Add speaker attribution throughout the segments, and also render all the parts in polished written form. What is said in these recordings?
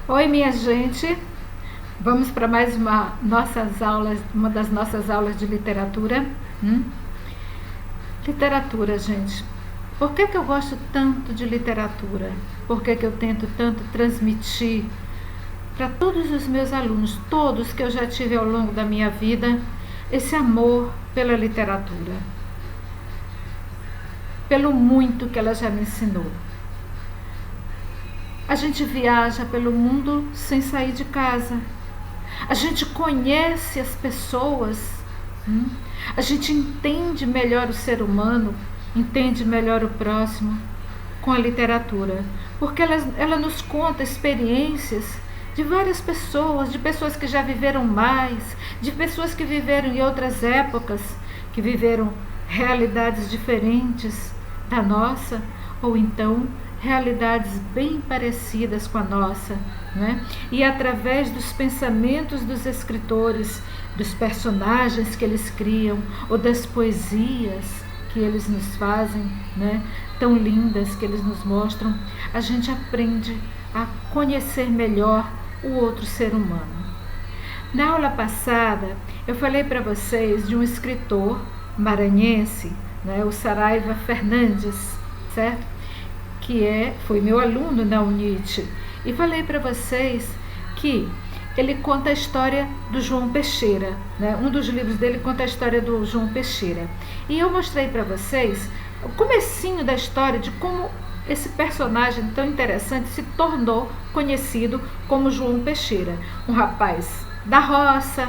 Speaker 1: Oi, minha gente. Vamos para mais uma das nossas aulas de literatura. Hum? Literatura, gente. Por que eu gosto tanto de literatura? Por que eu tento tanto transmitir para todos os meus alunos, todos que eu já tive ao longo da minha vida, esse amor pela literatura, pelo muito que ela já me ensinou. A gente viaja pelo mundo sem sair de casa. A gente conhece as pessoas. A gente entende melhor o ser humano, entende melhor o próximo com a literatura. Porque ela nos conta experiências de várias pessoas, de pessoas que já viveram mais, de pessoas que viveram em outras épocas, que viveram realidades diferentes da nossa, ou então realidades bem parecidas com a nossa, né? E através dos pensamentos dos escritores, dos personagens que eles criam, ou das poesias que eles nos fazem, né? Tão lindas que eles nos mostram, a gente aprende a conhecer melhor o outro ser humano. Na aula passada, eu falei para vocês de um escritor maranhense, né? O Saraiva Fernandes, certo? Que foi meu aluno na UNIT, e falei para vocês que ele conta a história do João Peixeira, né? Um dos livros dele conta a história do João Peixeira, e eu mostrei para vocês o comecinho da história de como esse personagem tão interessante se tornou conhecido como João Peixeira, um rapaz da roça,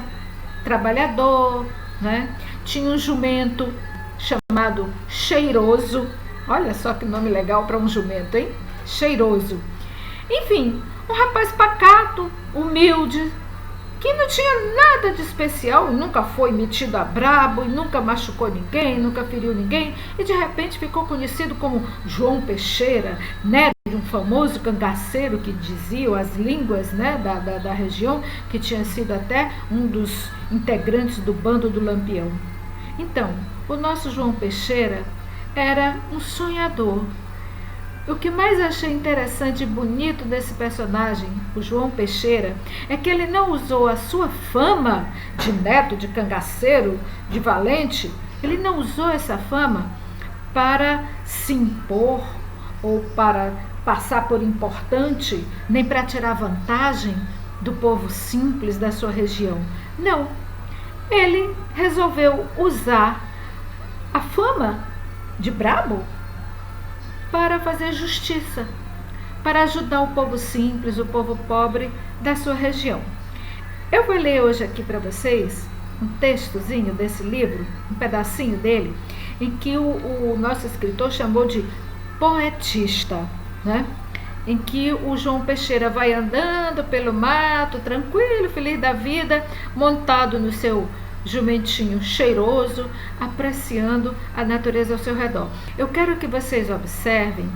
Speaker 1: trabalhador, né? Tinha um jumento chamado Cheiroso. Olha só que nome legal para um jumento, hein? Cheiroso. Enfim, um rapaz pacato, humilde, que não tinha nada de especial, nunca foi metido a brabo, e nunca machucou ninguém, nunca feriu ninguém, e de repente ficou conhecido como João Peixeira, neto de um famoso cangaceiro que diziam as línguas, né, da região, que tinha sido até um dos integrantes do bando do Lampião. Então, o nosso João Peixeira era um sonhador. O que mais achei interessante e bonito desse personagem, o João Peixeira, é que ele não usou a sua fama de neto, de cangaceiro, de valente, ele não usou essa fama para se impor ou para passar por importante, nem para tirar vantagem do povo simples da sua região. Não. Ele resolveu usar a fama de brabo para fazer justiça, para ajudar o povo simples, o povo pobre da sua região. Eu vou ler hoje aqui para vocês um textozinho desse livro, um pedacinho dele, em que o nosso escritor chamou de poetista, né? Em que o João Peixeira vai andando pelo mato, tranquilo, feliz da vida, montado no seu jumentinho cheiroso, apreciando a natureza ao seu redor. Eu quero que vocês observem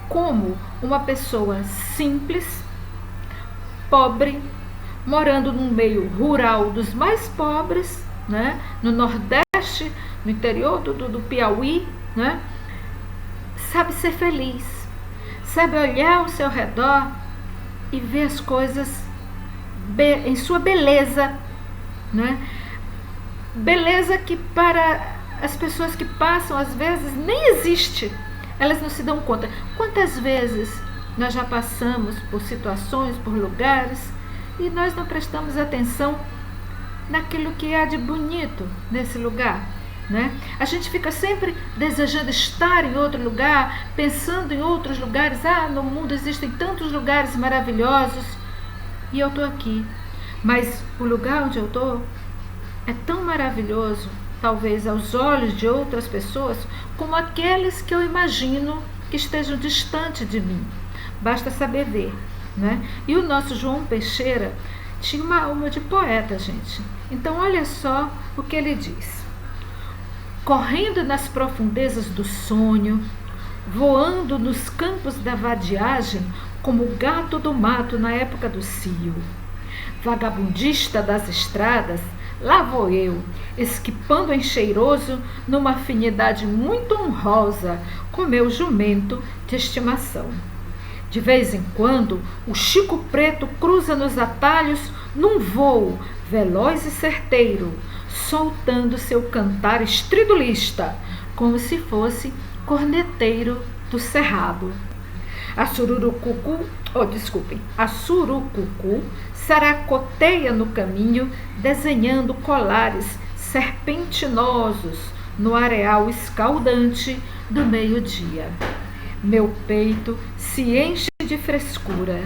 Speaker 1: como uma pessoa simples, pobre, morando num meio rural dos mais pobres, né, no Nordeste, no interior do Piauí, né, sabe ser feliz, sabe olhar ao seu redor e ver as coisas em sua beleza, né? Beleza que para as pessoas que passam, às vezes, nem existe. Elas não se dão conta. Quantas vezes nós já passamos por situações, por lugares, e nós não prestamos atenção naquilo que há de bonito nesse lugar, né? A gente fica sempre desejando estar em outro lugar, pensando em outros lugares. No mundo existem tantos lugares maravilhosos e eu estou aqui. Mas o lugar onde eu estou é tão maravilhoso, talvez aos olhos de outras pessoas, como aqueles que eu imagino que estejam distante de mim. Basta saber ver, né? E o nosso João Peixeira tinha uma alma de poeta, gente. Então olha só o que ele diz. Correndo nas profundezas do sonho, voando nos campos da vadiagem, como o gato do mato na época do cio. Vagabundista das estradas, lá vou eu, esquipando em Cheiroso, numa afinidade muito honrosa com meu jumento de estimação. De vez em quando, o Chico Preto cruza nos atalhos num voo veloz e certeiro, soltando seu cantar estridulista, como se fosse corneteiro do cerrado. A surucucu saracoteia no caminho, desenhando colares serpentinosos no areal escaldante do meio-dia. Meu peito se enche de frescura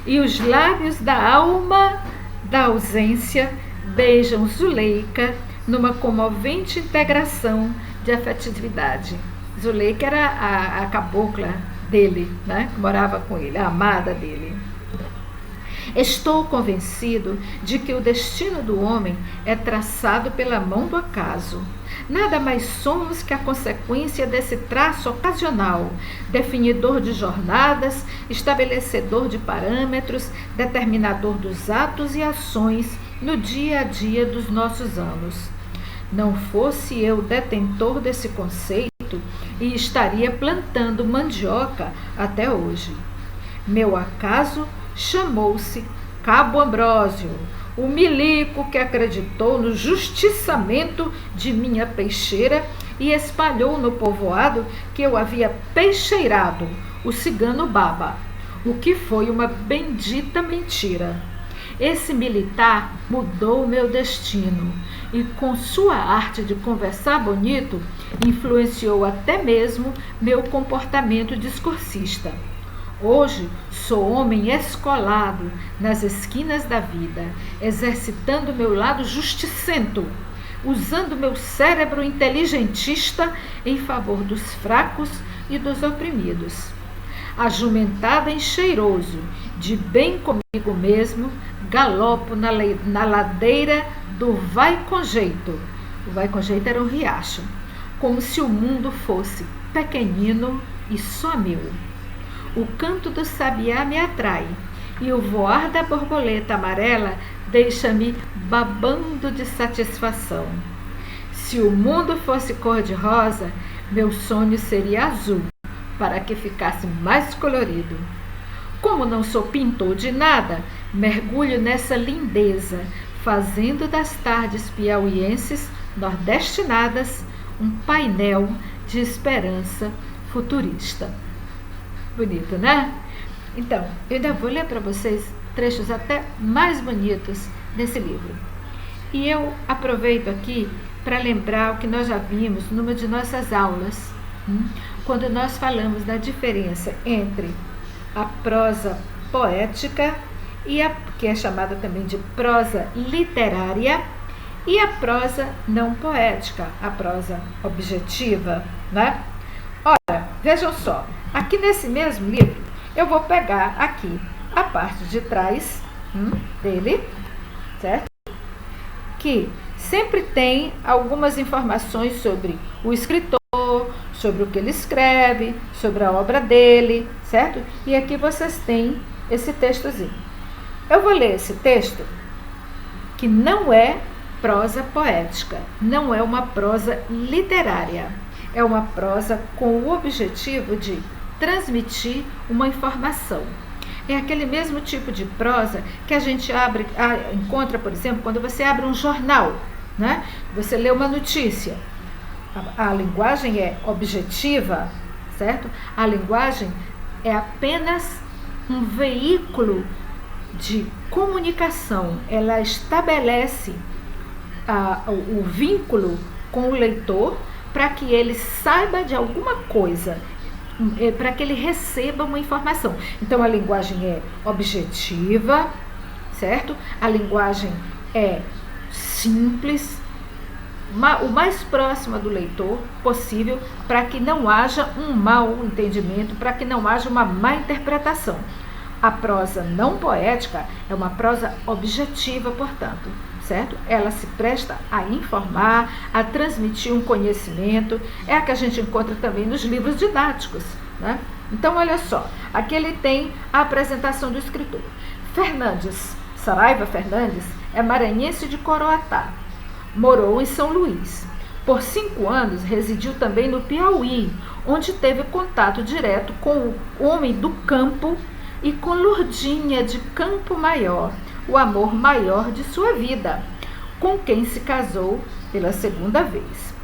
Speaker 1: e os lábios da alma da ausência beijam Zuleika numa comovente integração de afetividade. Zuleika era a cabocla dele, né, que morava com ele, a amada dele. Estou convencido de que o destino do homem é traçado pela mão do acaso. Nada mais somos que a consequência desse traço ocasional, definidor de jornadas, estabelecedor de parâmetros, determinador dos atos e ações no dia a dia dos nossos anos. Não fosse eu detentor desse conceito, e estaria plantando mandioca até hoje. Meu acaso chamou-se Cabo Ambrósio, o milico que acreditou no justiçamento de minha peixeira e espalhou no povoado que eu havia peixeirado o cigano Baba, o que foi uma bendita mentira. Esse militar mudou meu destino e, com sua arte de conversar bonito, influenciou até mesmo meu comportamento discursista. Hoje sou homem escolado nas esquinas da vida, exercitando meu lado justicento, usando meu cérebro inteligentista em favor dos fracos e dos oprimidos. Ajumentada em cheiroso, de bem comigo mesmo, galopo na ladeira do Vai com Jeito. O Vai com Jeito era um riacho, como se o mundo fosse pequenino e só meu. O canto do sabiá me atrai e o voar da borboleta amarela deixa-me babando de satisfação. Se o mundo fosse cor-de-rosa, meu sonho seria azul, para que ficasse mais colorido. Como não sou pintor de nada, mergulho nessa lindeza, fazendo das tardes piauienses nordestinadas um painel de esperança futurista. Bonito, né? Então, eu ainda vou ler para vocês trechos até mais bonitos desse livro. E eu aproveito aqui para lembrar o que nós já vimos numa de nossas aulas, quando nós falamos da diferença entre a prosa poética, que é chamada também de prosa literária, e a prosa não poética, a prosa objetiva, né? Ora, vejam só, aqui nesse mesmo livro, eu vou pegar aqui a parte de trás dele, certo? Que sempre tem algumas informações sobre o escritor, sobre o que ele escreve, sobre a obra dele, certo? E aqui vocês têm esse textozinho. Eu vou ler esse texto, que não é prosa poética, não é uma prosa literária, é uma prosa com o objetivo de transmitir uma informação. É aquele mesmo tipo de prosa que a gente encontra, por exemplo, quando você abre um jornal, né? Você lê uma notícia. A linguagem é objetiva, certo? A linguagem é apenas um veículo de comunicação. Ela estabelece o vínculo com o leitor para que ele saiba de alguma coisa, para que ele receba uma informação. Então, a linguagem é objetiva, certo? A linguagem é simples, o mais próxima do leitor possível, para que não haja um mau entendimento, para que não haja uma má interpretação. A prosa não poética é uma prosa objetiva, portanto, certo? Ela se presta a informar, a transmitir um conhecimento, é a que a gente encontra também nos livros didáticos, né? Então, olha só, aqui ele tem a apresentação do escritor. Saraiva Fernandes é maranhense de Coroatá, morou em São Luís. Por 5 anos residiu também no Piauí, onde teve contato direto com o homem do campo e com Lourdinha de Campo Maior, o amor maior de sua vida, com quem se casou pela segunda vez.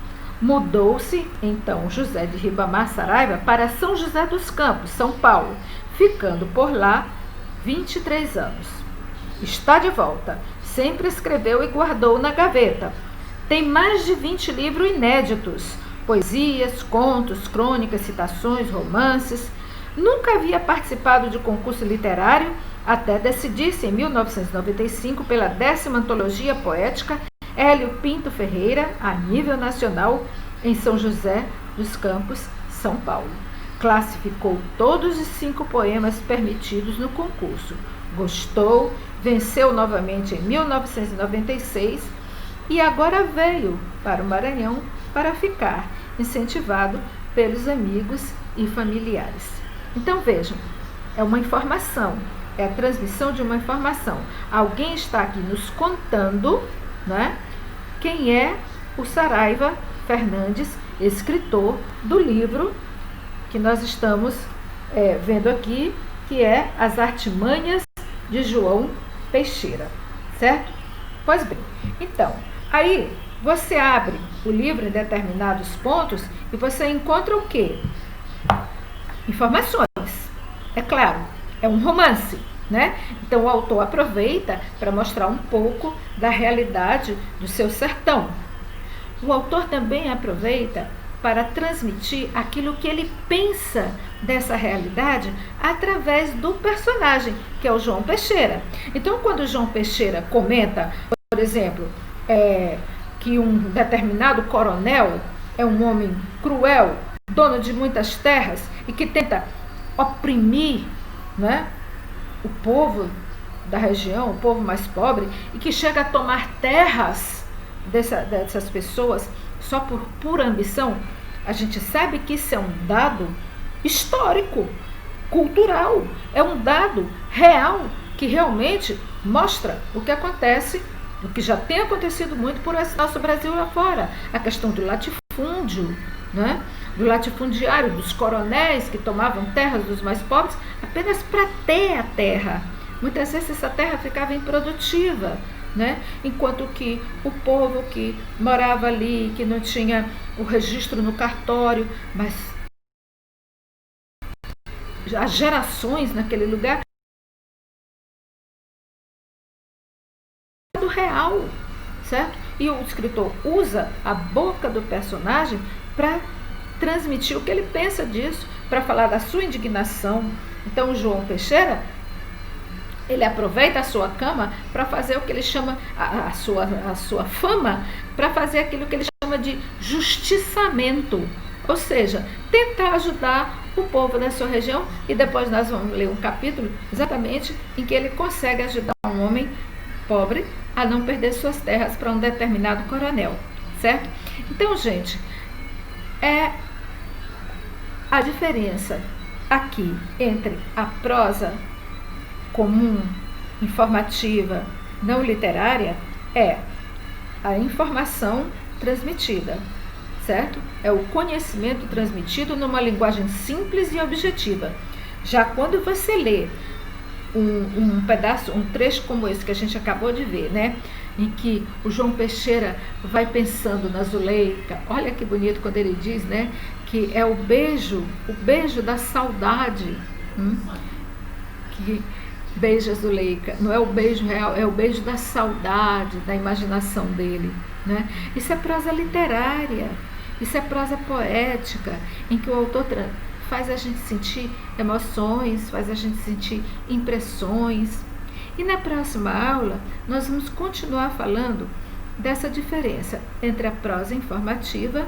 Speaker 1: Mudou-se então José de Ribamar Saraiva para São José dos Campos, São Paulo, ficando por lá 23 anos. Está de volta. Sempre escreveu e guardou na gaveta. Tem mais de 20 livros inéditos, poesias, contos, crônicas, citações, romances. Nunca havia participado de concurso literário até decidir-se em 1995 pela 10ª Antologia Poética Hélio Pinto Ferreira, a nível nacional, em São José dos Campos, São Paulo. Classificou todos os 5 poemas permitidos no concurso. Gostou, venceu novamente em 1996 e agora veio para o Maranhão para ficar, incentivado pelos amigos e familiares. Então vejam, é uma informação, é a transmissão de uma informação. Alguém está aqui nos contando, né, quem é o Saraiva Fernandes, escritor do livro que nós estamos vendo aqui, que é As Artimanhas de João Peixeira, certo? Pois bem, então, aí você abre o livro em determinados pontos e você encontra o quê? Informações, é claro, é um romance, né? Então o autor aproveita para mostrar um pouco da realidade do seu sertão. O autor também aproveita para transmitir aquilo que ele pensa dessa realidade através do personagem, que é o João Peixeira. Então, quando o João Peixeira comenta, por exemplo, que um determinado coronel é um homem cruel, dono de muitas terras e que tenta oprimir, né, o povo da região, o povo mais pobre, e que chega a tomar terras dessas pessoas só por pura ambição, a gente sabe que isso é um dado histórico, cultural, é um dado real que realmente mostra o que acontece, o que já tem acontecido muito por esse nosso Brasil lá fora, a questão do latifúndio, né? Do latifundiário, dos coronéis que tomavam terras dos mais pobres apenas para ter a terra. Muitas vezes essa terra ficava improdutiva, né? Enquanto que o povo que morava ali, que não tinha o registro no cartório, mas há gerações naquele lugar, do real, certo? E o escritor usa a boca do personagem para transmitir o que ele pensa disso, para falar da sua indignação. Então o João Peixeira, ele aproveita a sua cama para fazer o que ele chama, a sua fama, para fazer aquilo que ele chama de justiçamento. Ou seja, tentar ajudar o povo da sua região. E depois nós vamos ler um capítulo exatamente em que ele consegue ajudar um homem pobre a não perder suas terras para um determinado coronel, certo? Então, gente, é a diferença aqui entre a prosa comum, informativa, não literária, é a informação transmitida, certo? É o conhecimento transmitido numa linguagem simples e objetiva. Já quando você lê um pedaço, um trecho como esse que a gente acabou de ver, né? Em que o João Peixeira vai pensando na Zuleika, olha que bonito quando ele diz, né? Que é o beijo da saudade, que beija Zuleika, não é o beijo real, é o beijo da saudade, da imaginação dele, né? Isso é prosa literária, isso é prosa poética, em que o autor faz a gente sentir emoções, faz a gente sentir impressões. E na próxima aula nós vamos continuar falando dessa diferença entre a prosa informativa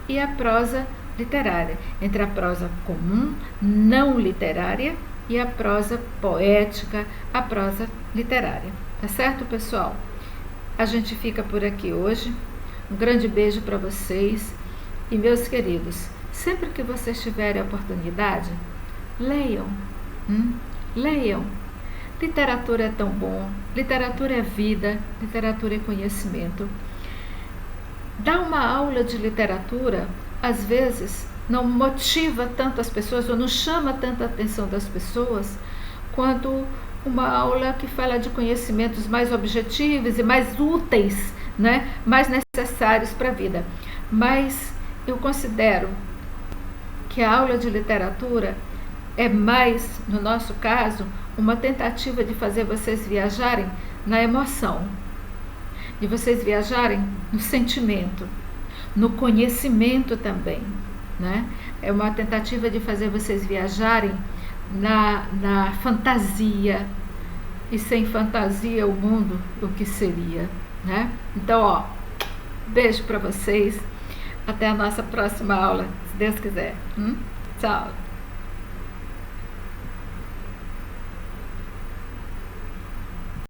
Speaker 1: e a prosa literária, entre a prosa comum, não literária, e a prosa poética, a prosa literária. Tá certo, pessoal? A gente fica por aqui hoje. Um grande beijo para vocês. E, meus queridos, sempre que vocês tiverem a oportunidade, leiam. Leiam. Literatura é tão bom. Literatura é vida. Literatura é conhecimento. Dar uma aula de literatura, às vezes, não motiva tanto as pessoas ou não chama tanta atenção das pessoas quanto uma aula que fala de conhecimentos mais objetivos e mais úteis, né? Mais necessários para a vida. Mas eu considero que a aula de literatura é mais, no nosso caso, uma tentativa de fazer vocês viajarem na emoção, de vocês viajarem no sentimento, no conhecimento também, né? É uma tentativa de fazer vocês viajarem na fantasia, e sem fantasia o mundo, o que seria, né? Então, ó, beijo para vocês, até a nossa próxima aula, se Deus quiser. Tchau!